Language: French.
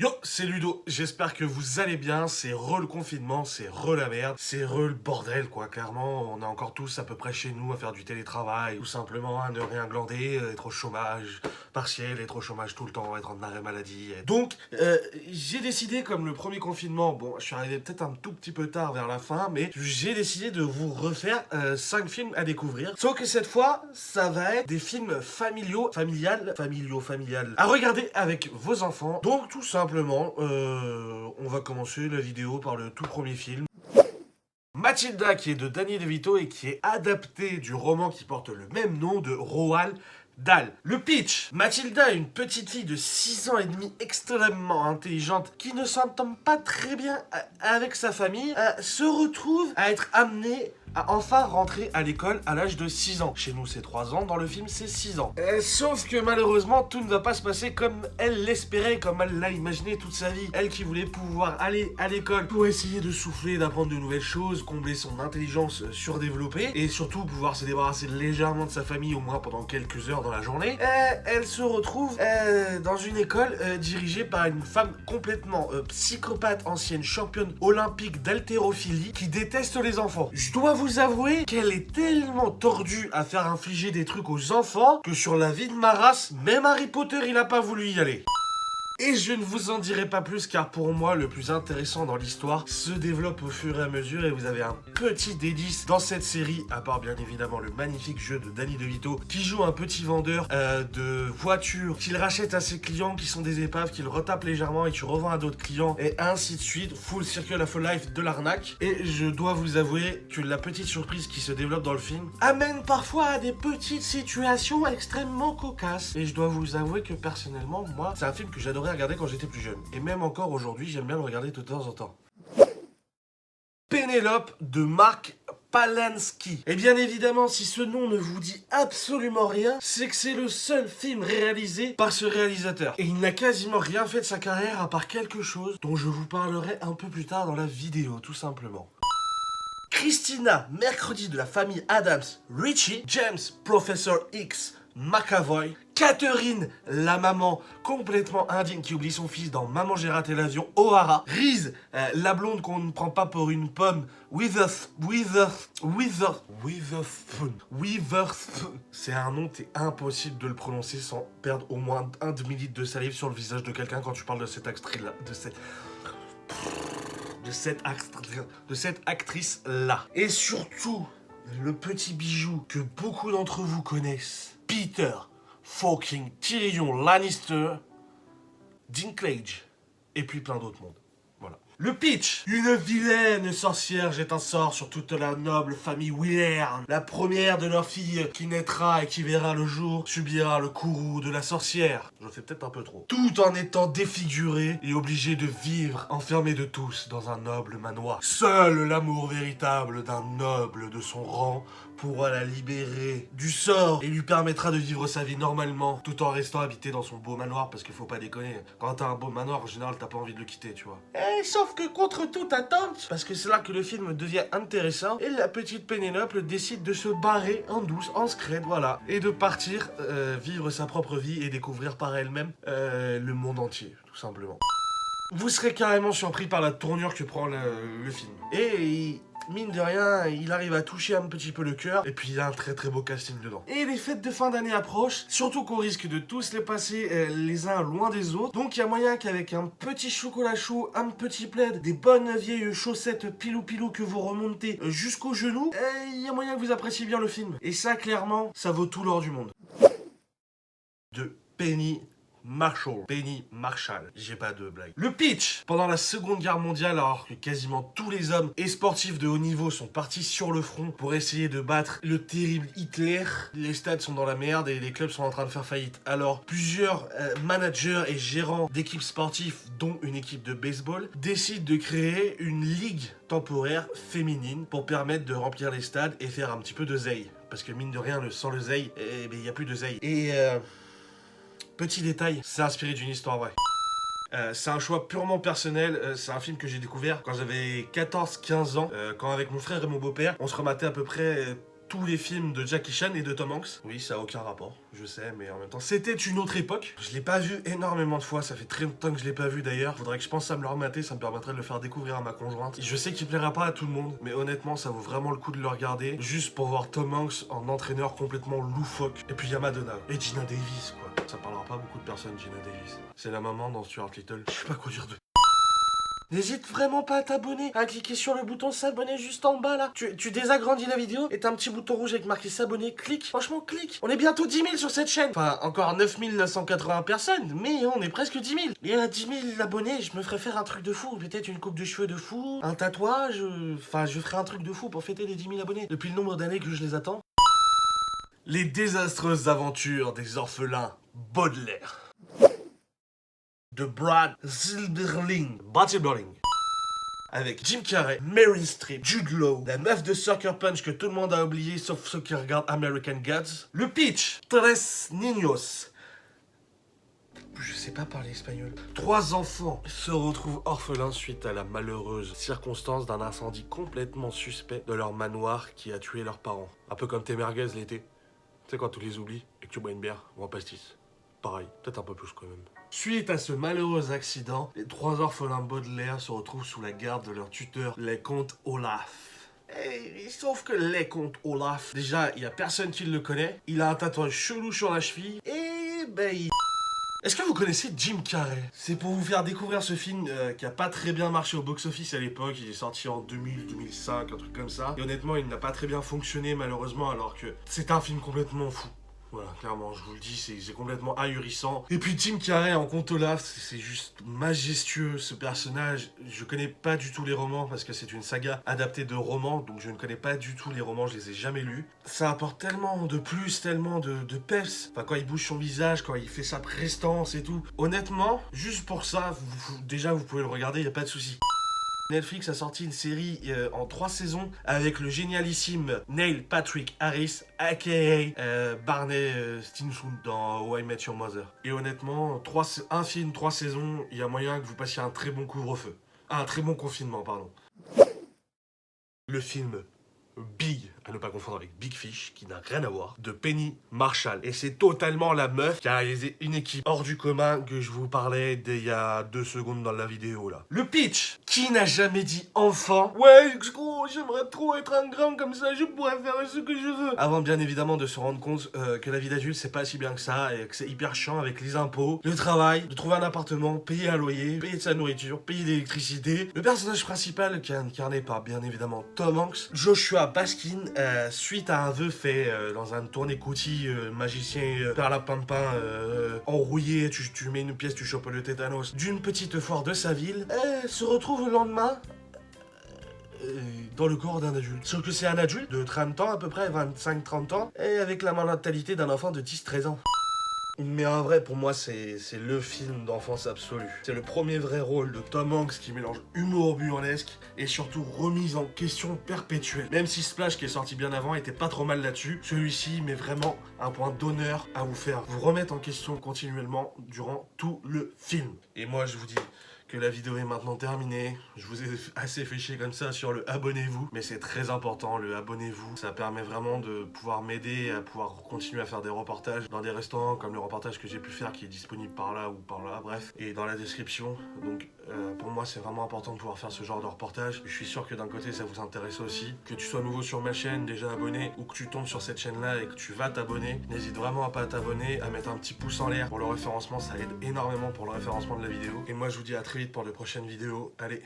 Yo, c'est Ludo, j'espère que vous allez bien, c'est le confinement, c'est la merde, c'est le bordel quoi, clairement, on est encore tous à peu près chez nous à faire du télétravail, tout simplement à ne rien glander, être au chômage partiel, être au chômage tout le temps, être en arrêt maladie. Donc, j'ai décidé, comme le premier confinement, bon, je suis arrivé peut-être un tout petit peu tard vers la fin, mais j'ai décidé de vous refaire 5 films à découvrir, sauf que cette fois, ça va être des films familiaux, familial, à regarder avec vos enfants, donc tout simplement, on va commencer la vidéo par le tout premier film. Mathilda, qui est de Danny DeVito et qui est adapté du roman qui porte le même nom de Roald Dahl. Le pitch: Mathilda est une petite fille de 6 ans et demi extrêmement intelligente qui ne s'entend pas très bien avec sa famille, se retrouve à être amenée à enfin rentrer à l'école à l'âge de 6 ans. Chez nous c'est 3 ans, dans le film c'est 6 ans. Sauf que malheureusement tout ne va pas se passer comme elle l'espérait, comme elle l'a imaginé toute sa vie. Elle qui voulait pouvoir aller à l'école pour essayer de souffler, d'apprendre de nouvelles choses, combler son intelligence surdéveloppée et surtout pouvoir se débarrasser légèrement de sa famille au moins pendant quelques heures dans la journée. Elle se retrouve dans une école dirigée par une femme complètement psychopathe, ancienne championne olympique d'haltérophilie qui déteste les enfants. Je dois vous avouer qu'elle est tellement tordue à faire infliger des trucs aux enfants que sur la vie de ma race, même Harry Potter il a pas voulu y aller. Et je ne vous en dirai pas plus car pour moi le plus intéressant dans l'histoire se développe au fur et à mesure et vous avez un petit délice dans cette série, à part bien évidemment le magnifique jeu de Danny DeVito qui joue un petit vendeur de voitures qu'il rachète à ses clients qui sont des épaves, qu'il retape légèrement et tu revends à d'autres clients et ainsi de suite, full circle à full life de l'arnaque. Et je dois vous avouer que la petite surprise qui se développe dans le film amène parfois à des petites situations extrêmement cocasses. Et je dois vous avouer que personnellement, moi, c'est un film que j'adorais regarder quand j'étais plus jeune. Et même encore aujourd'hui, j'aime bien le regarder de temps en temps. Pénélope de Mark Palansky. Et bien évidemment, si ce nom ne vous dit absolument rien, c'est que c'est le seul film réalisé par ce réalisateur. Et il n'a quasiment rien fait de sa carrière à part quelque chose dont je vous parlerai un peu plus tard dans la vidéo, tout simplement. Christina, mercredi de la famille Adams, Richie, James, Professor X, McAvoy, Catherine, la maman complètement indigne qui oublie son fils dans Maman j'ai raté l'avion, O'Hara, Reese, la blonde qu'on ne prend pas pour une pomme, Witherspoon. C'est un nom, c'est impossible de le prononcer sans perdre au moins 1 demi-litre de salive sur le visage de quelqu'un quand tu parles de cette actrice-là, de cette actrice-là. Et surtout, le petit bijou que beaucoup d'entre vous connaissent, Peter fucking Tyrion Lannister, Dinklage, et puis plein d'autres mondes. Voilà. Le pitch: une vilaine sorcière jette un sort sur toute la noble famille Willern. La première de leurs filles qui naîtra et qui verra le jour subira le courroux de la sorcière. Je fais peut-être un peu trop. Tout en étant défigurée et obligée de vivre enfermée de tous dans un noble manoir. Seul l'amour véritable d'un noble de son rang pourra la libérer du sort et lui permettra de vivre sa vie normalement tout en restant habité dans son beau manoir, parce qu'il faut pas déconner, quand t'as un beau manoir en général t'as pas envie de le quitter, tu vois. Et sauf que contre toute attente, parce que c'est là que le film devient intéressant, et la petite Pénélope décide de se barrer en douce, en secret, voilà, et de partir vivre sa propre vie et découvrir par elle-même le monde entier, tout simplement. Vous serez carrément surpris par la tournure que prend le film. Et mine de rien, il arrive à toucher un petit peu le cœur, et puis il a un très très beau casting dedans. Et les fêtes de fin d'année approchent, surtout qu'on risque de tous les passer les uns loin des autres, donc il y a moyen qu'avec un petit chocolat chaud, un petit plaid, des bonnes vieilles chaussettes pilou que vous remontez jusqu'aux genoux, il y a moyen que vous appréciez bien le film. Et ça, clairement, ça vaut tout l'or du monde. De Penny Marshall, j'ai pas de blague. Le pitch: pendant la Seconde Guerre mondiale, alors que quasiment tous les hommes et sportifs de haut niveau sont partis sur le front pour essayer de battre le terrible Hitler, les stades sont dans la merde et les clubs sont en train de faire faillite. Alors, plusieurs managers et gérants d'équipes sportives, dont une équipe de baseball, décident de créer une ligue temporaire féminine pour permettre de remplir les stades et faire un petit peu de zeille. Parce que mine de rien, sans le zeille, il n'y a plus de zeille. Et petit détail, c'est inspiré d'une histoire vraie. C'est un choix purement personnel, c'est un film que j'ai découvert quand j'avais 14-15 ans, quand avec mon frère et mon beau-père, on se rematait à peu près tous les films de Jackie Chan et de Tom Hanks. Oui, ça a aucun rapport, je sais, mais en même temps, c'était une autre époque. Je l'ai pas vu énormément de fois, ça fait très longtemps que je l'ai pas vu d'ailleurs. Faudrait que je pense à me le remater, ça me permettrait de le faire découvrir à ma conjointe. Je sais qu'il plaira pas à tout le monde, mais honnêtement, ça vaut vraiment le coup de le regarder, juste pour voir Tom Hanks en entraîneur complètement loufoque. Et puis il y a Madonna. Et Gina Davis, quoi. Ça parlera pas beaucoup de personnes, Gina Davis. C'est la maman dans Stuart Little. Je sais pas quoi dire de... N'hésite vraiment pas à t'abonner, à cliquer sur le bouton s'abonner juste en bas là. Tu désagrandis la vidéo et t'as un petit bouton rouge avec marqué s'abonner, clique. Franchement, clique. On est bientôt 10 000 sur cette chaîne. Enfin, encore 9 980 personnes, mais on est presque 10 000. Et à 10 000 abonnés, je me ferais faire un truc de fou. Peut-être une coupe de cheveux de fou, un tatouage. Enfin, je ferai un truc de fou pour fêter les 10 000 abonnés. Depuis le nombre d'années que je les attends. Les désastreuses aventures des orphelins Baudelaire. De Brad Silberling. Avec Jim Carrey, Meryl Streep, Jude Law, la meuf de Sucker Punch que tout le monde a oublié sauf ceux qui regardent American Gods. Le pitch, Tres niños. Je sais pas parler espagnol. 3 enfants se retrouvent orphelins suite à la malheureuse circonstance d'un incendie complètement suspect de leur manoir qui a tué leurs parents. Un peu comme tes merguez l'été. Tu sais quand tu les oublies et que tu bois une bière ou un pastis. Pareil, peut-être un peu plus quand même. Suite à ce malheureux accident, les 3 orphelins Baudelaire se retrouvent sous la garde de leur tuteur, les comtes Olaf. Et, sauf que les comtes Olaf, déjà, il y a personne qui le connaît, il a un tatouage chelou sur la cheville, et ben il... Est-ce que vous connaissez Jim Carrey? C'est pour vous faire découvrir ce film qui a pas très bien marché au box-office à l'époque. Il est sorti en 2000, 2005, un truc comme ça. Et honnêtement, il n'a pas très bien fonctionné malheureusement, alors que c'est un film complètement fou. Voilà, clairement, je vous le dis, c'est complètement ahurissant. Et puis Jim Carrey en Comte Olaf, c'est juste majestueux, ce personnage. Je connais pas du tout les romans, parce que c'est une saga adaptée de romans, donc je ne connais pas du tout les romans, je les ai jamais lus. Ça apporte tellement de plus, tellement de peps. Enfin, quand il bouge son visage, quand il fait sa prestance et tout. Honnêtement, juste pour ça, déjà vous pouvez le regarder, y a pas de souci. Netflix a sorti une série en 3 saisons avec le génialissime Neil Patrick Harris, aka Barney Stinson dans How I Met Your Mother. Et honnêtement, un film, 3 saisons, il y a moyen que vous passiez un très bon couvre-feu. Un très bon confinement, pardon. Le film Big, à ne pas confondre avec Big Fish, qui n'a rien à voir, de Penny Marshall. Et c'est totalement la meuf qui a réalisé une équipe hors du commun que je vous parlais d'il y a 2 secondes dans la vidéo là. Le pitch, qui n'a jamais dit enfant? Ouais, gros, j'aimerais trop être un grand comme ça, je pourrais faire ce que je veux. Avant bien évidemment de se rendre compte que la vie d'adulte c'est pas si bien que ça, et que c'est hyper chiant avec les impôts, le travail, de trouver un appartement, payer un loyer, payer de sa nourriture, payer l'électricité. Le personnage principal, qui est incarné par bien évidemment Tom Hanks, Joshua Baskin, suite à un vœu fait dans un tournée Coty, magicien perlapimpin enrouillé, tu mets une pièce, tu chopes le tétanos, d'une petite foire de sa ville, se retrouve le lendemain dans le corps d'un adulte. Sauf que c'est un adulte de 30 ans à peu près, 25-30 ans, et avec la mentalité d'un enfant de 10-13 ans. Mais en vrai, pour moi, c'est le film d'enfance absolu. C'est le premier vrai rôle de Tom Hanks qui mélange humour burlesque et surtout remise en question perpétuelle. Même si Splash, qui est sorti bien avant, était pas trop mal là-dessus, celui-ci met vraiment un point d'honneur à vous faire vous remettre en question continuellement durant tout le film. Et moi, je vous dis que la vidéo est maintenant terminée. Je vous ai assez fait chier comme ça sur le abonnez-vous, mais c'est très important, le abonnez-vous. Ça permet vraiment de pouvoir m'aider à pouvoir continuer à faire des reportages dans des restaurants, comme le reportage que j'ai pu faire qui est disponible par là ou par là, bref, et dans la description. Donc pour moi c'est vraiment important de pouvoir faire ce genre de reportage. Je suis sûr que d'un côté ça vous intéresse aussi. Que tu sois nouveau sur ma chaîne, déjà abonné, ou que tu tombes sur cette chaîne-là et que tu vas t'abonner, n'hésite vraiment à pas t'abonner, à mettre un petit pouce en l'air pour le référencement, ça aide énormément pour le référencement de la vidéo. Et moi je vous dis à très vite pour de prochaines vidéos. Allez,